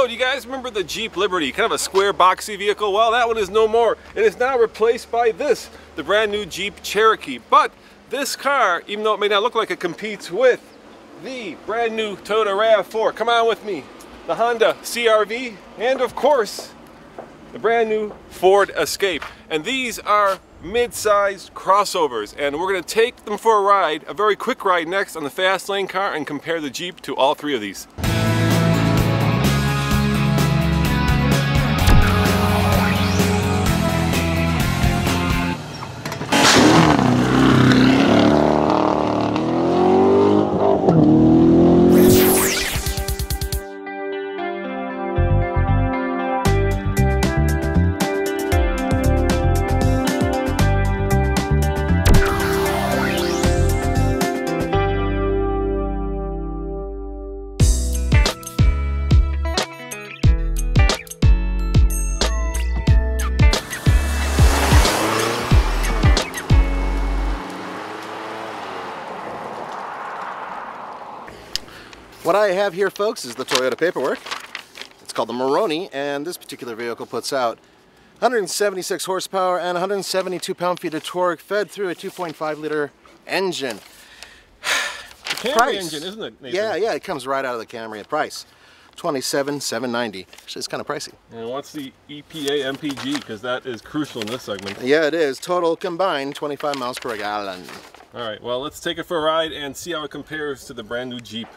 So, do you guys remember the Jeep Liberty? Kind of a square, boxy vehicle? Well, that one is no more. It is now replaced by this, the brand new Jeep Cherokee. But this car, even though it may not look like it, competes with the brand new Toyota RAV4. Come on with me. The Honda CR-V, and of course, the brand new Ford Escape. And these are mid-sized crossovers, and we're going to take them for a ride, a very quick ride next on the fast lane car, and compare the Jeep to all three of these. What I have here, folks, is the Toyota paperwork. It's called the Maroni, and this particular vehicle puts out 176 horsepower and 172 pound-feet of torque, fed through a 2.5-liter engine. Camry engine, isn't it, Nathan? Yeah, it comes right out of the Camry. Price, $27,790. Actually, it's kind of pricey. And what's the EPA MPG? Because that is crucial in this segment. Yeah, it is. Total combined, 25 miles per gallon. All right, well, let's take it for a ride and see how it compares to the brand new Jeep.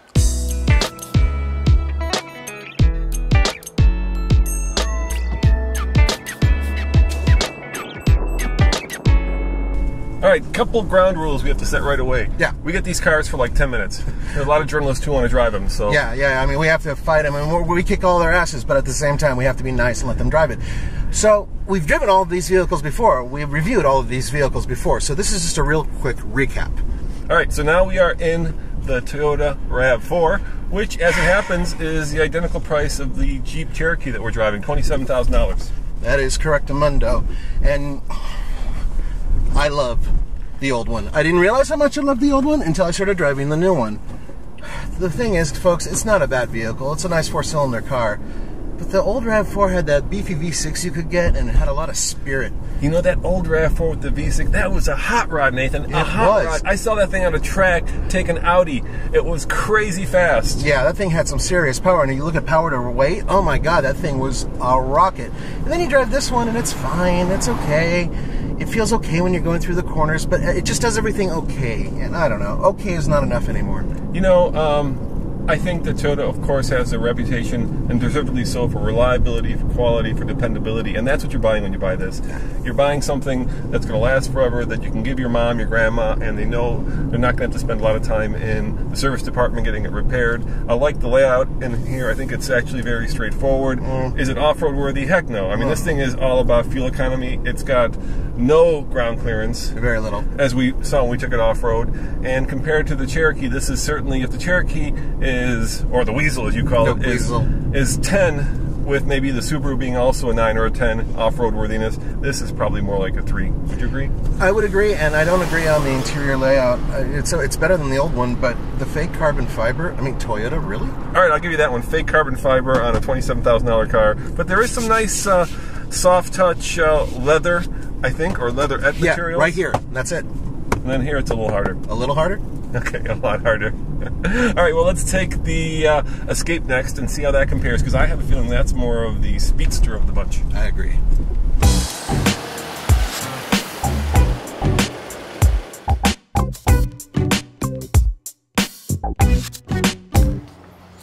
All right, couple ground rules we have to set right away. Yeah. We get these cars for like 10 minutes. There's a lot of journalists who want to drive them, so. Yeah, I mean, we have to fight them, and we kick all their asses, but at the same time, we have to be nice and let them drive it. So, we've driven all of these vehicles before. We've reviewed all of these vehicles before, so this is just a real quick recap. All right, so now we are in the Toyota RAV4, which, as it happens, is the identical price of the Jeep Cherokee that we're driving, $27,000. That is correctamundo, and I love the old one. I didn't realize how much I loved the old one until I started driving the new one. The thing is, folks, it's not a bad vehicle. It's a nice 4-cylinder car. But the old RAV4 had that beefy V6 you could get, and it had a lot of spirit. You know, that old RAV4 with the V6, that was a hot rod, Nathan. A hot rod. I saw that thing on a track take an Audi. It was crazy fast. Yeah, that thing had some serious power, and you look at power to weight, oh my god, that thing was a rocket. And then you drive this one, and it's fine, it's okay. It feels okay when you're going through the corners, but it just does everything okay. And I don't know, okay is not enough anymore. You know, I think that Toyota, of course, has a reputation, and deservedly so, for reliability, for quality, for dependability, and that's what you're buying when you buy this. You're buying something that's going to last forever, that you can give your mom, your grandma, and they know they're not going to have to spend a lot of time in the service department getting it repaired. I like the layout in here. I think it's actually very straightforward. Is it off-road worthy? Heck no. I mean, this thing is all about fuel economy. It's got no ground clearance. Very little. As we saw when we took it off-road. And compared to the Cherokee, this is certainly, if the Cherokee is, or the Weasel as you call it, is 10, with maybe the Subaru being also a 9 or a 10 off-road worthiness, this is probably more like a 3. Would you agree? I would agree, and I don't agree on the interior layout. It's better than the old one, but the fake carbon fiber, I mean, Toyota, really? All right, I'll give you that one. Fake carbon fiber on a $27,000 car. But there is some nice soft touch leather, I think, or leatherette material. Yeah, right here. That's it. And then here it's a little harder. A little harder? Okay, a lot harder. All right, well, let's take the Escape next and see how that compares, because I have a feeling that's more of the speedster of the bunch. I agree.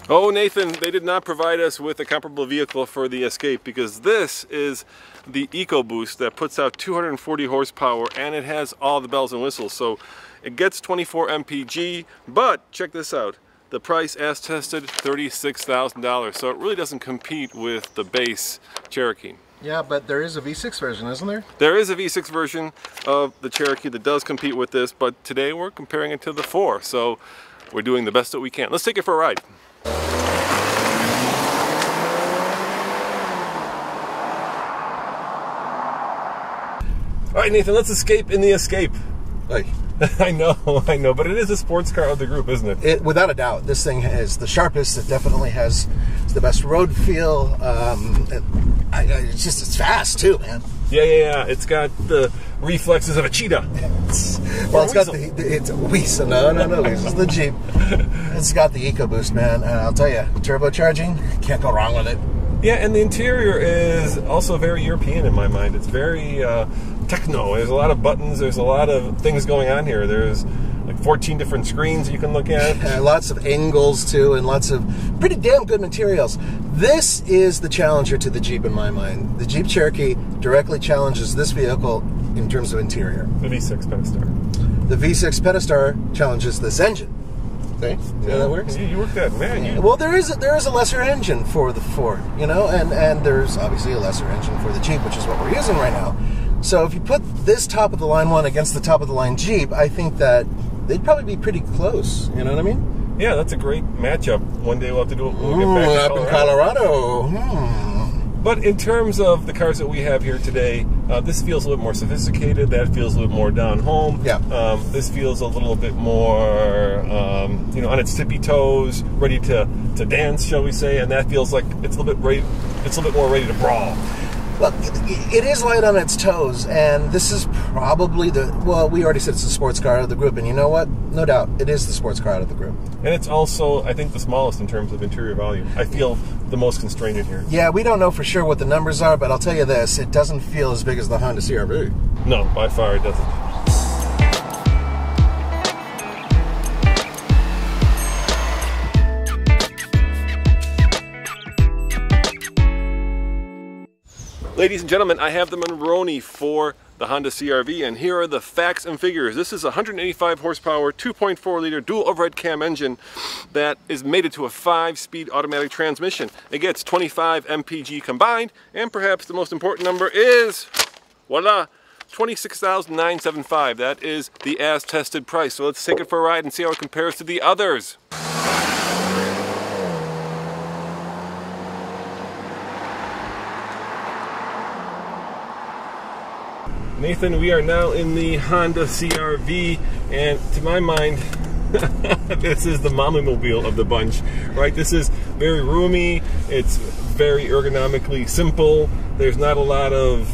Oh, Nathan, they did not provide us with a comparable vehicle for the Escape, because this is the EcoBoost that puts out 240 horsepower, and it has all the bells and whistles. So it gets 24 mpg, but check this out. The price, as tested, $36,000. So it really doesn't compete with the base Cherokee. Yeah, but there is a V6 version, isn't there? There is a V6 version of the Cherokee that does compete with this, but today we're comparing it to the 4. So we're doing the best that we can. Let's take it for a ride. All right, Nathan, let's escape in the Escape. Hey. I know, but it is a sports car of the group, isn't it? Without a doubt, this thing is the sharpest. It definitely has It's the best road feel. It's fast too, man. Yeah. It's got the reflexes of a cheetah. Well, it's got it's a weasel. No. This is the Jeep. It's got the EcoBoost, man. And I'll tell you, turbocharging, can't go wrong with it. Yeah, and the interior is also very European in my mind. It's very techno. There's a lot of buttons. There's a lot of things going on here. There's like 14 different screens you can look at. Lots of angles, too, and lots of pretty damn good materials. This is the challenger to the Jeep in my mind. The Jeep Cherokee directly challenges this vehicle in terms of interior. The V6 Pentastar. The V6 Pentastar challenges this engine. See how that works? You worked that, man. Well, there is a lesser engine for the Ford, you know, and there's obviously a lesser engine for the Jeep, which is what we're using right now. So if you put this top-of-the-line one against the top-of-the-line Jeep, I think that they'd probably be pretty close, you know what I mean? Yeah, that's a great matchup. One day we'll have to do it when we get back to Colorado. In Colorado. But in terms of the cars that we have here today, this feels a little bit more sophisticated. That feels a little bit more down home. Yeah. This feels a little bit more, you know, on its tippy toes, ready to dance, shall we say? And that feels like it's a little bit ready. It's a little bit more ready to brawl. Well, it is light on its toes, and this is probably well, we already said it's the sports car out of the group, and you know what? No doubt, it is the sports car out of the group. And it's also, I think, the smallest in terms of interior volume. I feel the most constrained in here. Yeah, we don't know for sure what the numbers are, but I'll tell you this, it doesn't feel as big as the Honda CR-V. No, by far it doesn't. Ladies and gentlemen, I have the Monroney for the Honda CR-V, and here are the facts and figures. This is a 185 horsepower, 2.4 liter dual overhead cam engine that is mated to a 5-speed automatic transmission. It gets 25 mpg combined, and perhaps the most important number is, voila, $26,975. That is the as-tested price. So let's take it for a ride and see how it compares to the others. Nathan, we are now in the Honda CR-V, and to my mind, this is the mommy-mobile of the bunch, right? This is very roomy, it's very ergonomically simple, there's not a lot of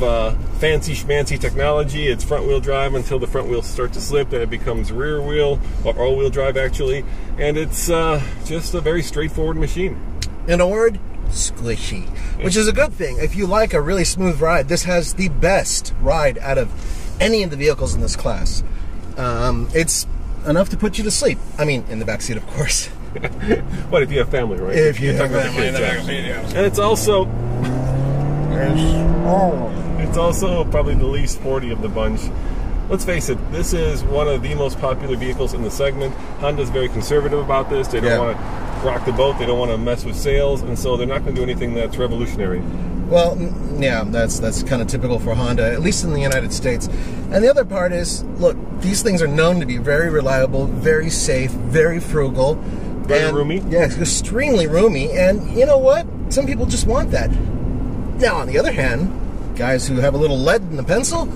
fancy schmancy technology. It's front-wheel drive until the front wheels start to slip, then it becomes rear wheel, or all-wheel drive actually, and it's just a very straightforward machine. In a word, squishy, which is a good thing. If you like a really smooth ride, this has the best ride out of any of the vehicles in this class. It's enough to put you to sleep. I mean, in the back seat, of course. But if you have family, right? If you have family in the back seat, yeah. And it's also probably the least sporty of the bunch. Let's face it, this is one of the most popular vehicles in the segment. Honda's very conservative about this. They don't want to rock the boat. They don't want to mess with sales, and so they're not going to do anything that's revolutionary. Well, yeah, that's kind of typical for Honda, at least in the United States. And the other part is, look, these things are known to be very reliable, very safe, very frugal. Very roomy? Yeah, extremely roomy, and you know what? Some people just want that. Now, on the other hand, guys who have a little lead in the pencil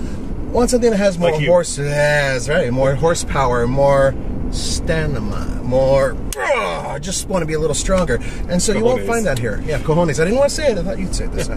want something that has more more horsepower, more stamina, more just want to be a little stronger, and so you won't find that here. Yeah, cojones. I didn't want to say it. I thought you'd say this.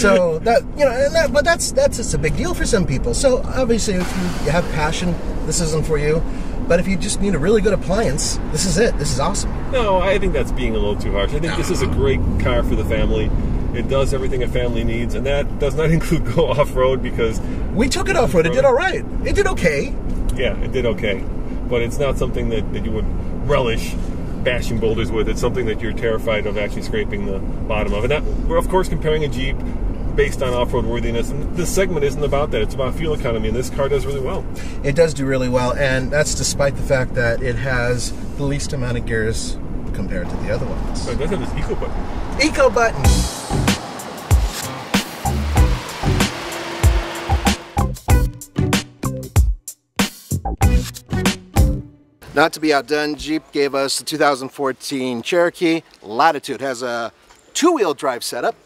So that, you know, but that's just a big deal for some people. So obviously, if you have passion, this isn't for you. But if you just need a really good appliance, this is it. This is awesome. No, I think that's being a little too harsh. I think this is a great car for the family. It does everything a family needs, and that does not include go off-road, because we took it off-road. It did all right. It did okay. Yeah, it did okay. But it's not something that you would relish bashing boulders with. It's something that you're terrified of actually scraping the bottom of. And that, we're, of course, comparing a Jeep based on off-road worthiness, and this segment isn't about that. It's about fuel economy, and this car does really well. It does do really well, and that's despite the fact that it has the least amount of gears compared to the other ones. It does have this eco button. Eco button! Not to be outdone, Jeep gave us the 2014 Cherokee Latitude. It has a two-wheel drive setup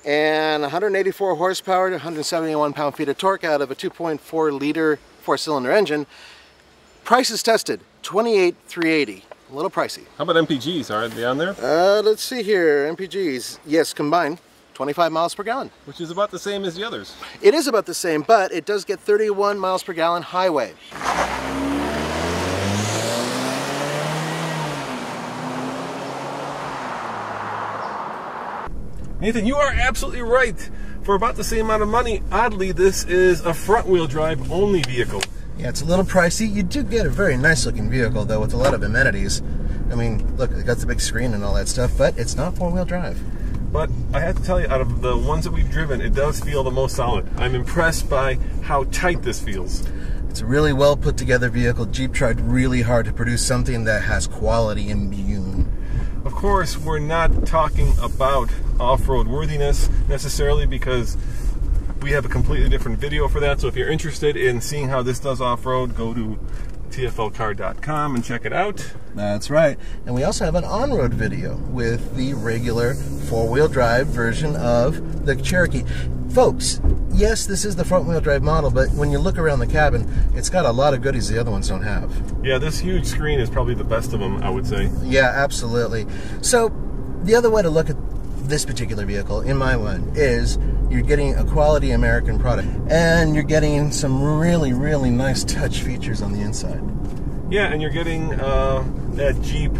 and 184 horsepower to 171 pound-feet of torque out of a 2.4 liter four-cylinder engine. Price is tested, $28,380. a little pricey. How about MPGs? Are they on there? Let's see here. MPGs, yes, combined 25 miles per gallon. Which is about the same as the others. It is about the same, but it does get 31 miles per gallon highway. Nathan, you are absolutely right. For about the same amount of money, oddly, this is a front-wheel drive only vehicle. Yeah, it's a little pricey. You do get a very nice looking vehicle though, with a lot of amenities. I mean, look, it got the big screen and all that stuff, but it's not four-wheel drive. But I have to tell you, out of the ones that we've driven, it does feel the most solid. I'm impressed by how tight this feels. It's a really well put together vehicle. Jeep tried really hard to produce something that has quality imbued. Of course, we're not talking about off-road worthiness necessarily, because we have a completely different video for that. So if you're interested in seeing how this does off-road, go to tflcar.com and check it out. That's right. And we also have an on-road video with the regular four-wheel drive version of the Cherokee. Folks, yes, this is the front-wheel drive model, but when you look around the cabin, it's got a lot of goodies the other ones don't have. Yeah, this huge screen is probably the best of them, I would say. Yeah, absolutely. So the other way to look at this particular vehicle, in my mind, is you're getting a quality American product, and you're getting some really, really nice touch features on the inside. Yeah, and you're getting that Jeep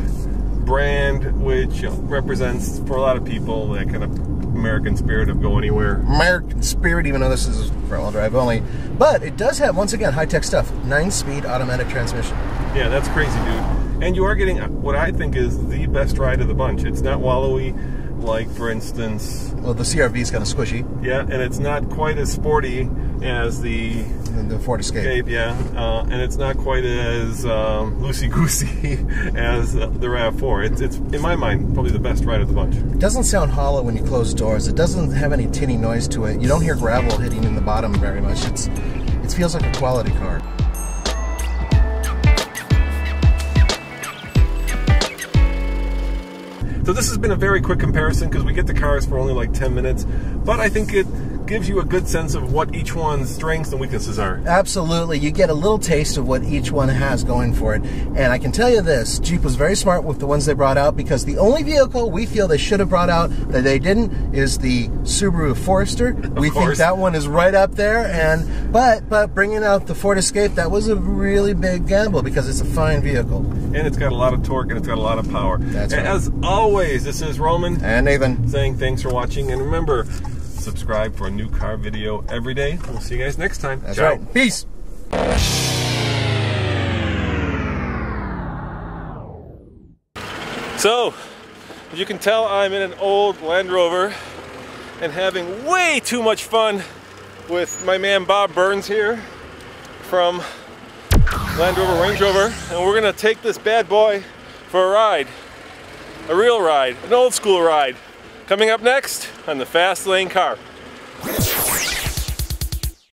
brand, which represents, for a lot of people, that kind of American spirit of go anywhere. American spirit, even though this is front-wheel drive only. But it does have, once again, high-tech stuff. 9-speed automatic transmission. Yeah, that's crazy, dude. And you are getting what I think is the best ride of the bunch. It's not wallowy, like, for instance... Well, the CR-V is kind of squishy. Yeah, and it's not quite as sporty as the Ford Escape. Yeah, and it's not quite as loosey-goosey as the RAV4. It's, in my mind, probably the best ride of the bunch. It doesn't sound hollow when you close doors. It doesn't have any tinny noise to it. You don't hear gravel hitting in the bottom very much. It feels like a quality car. So this has been a very quick comparison because we get the cars for only like 10 minutes, but I think it gives you a good sense of what each one's strengths and weaknesses are. Absolutely. You get a little taste of what each one has going for it. And I can tell you this, Jeep was very smart with the ones they brought out, because the only vehicle we feel they should have brought out that they didn't is the Subaru Forester. We think that one is right up there, but bringing out the Ford Escape, that was a really big gamble because it's a fine vehicle. And it's got a lot of torque and it's got a lot of power. That's right. As always, this is Roman and Nathan saying thanks for watching, and remember, subscribe for a new car video every day. We'll see you guys next time. That's Ciao. right. Peace. So, as you can tell, I'm in an old Land Rover and having way too much fun with my man Bob Burns here from Land Rover Range Rover, and we're gonna take this bad boy for a ride. A real ride, an old school ride. Coming up next on the Fast Lane Car.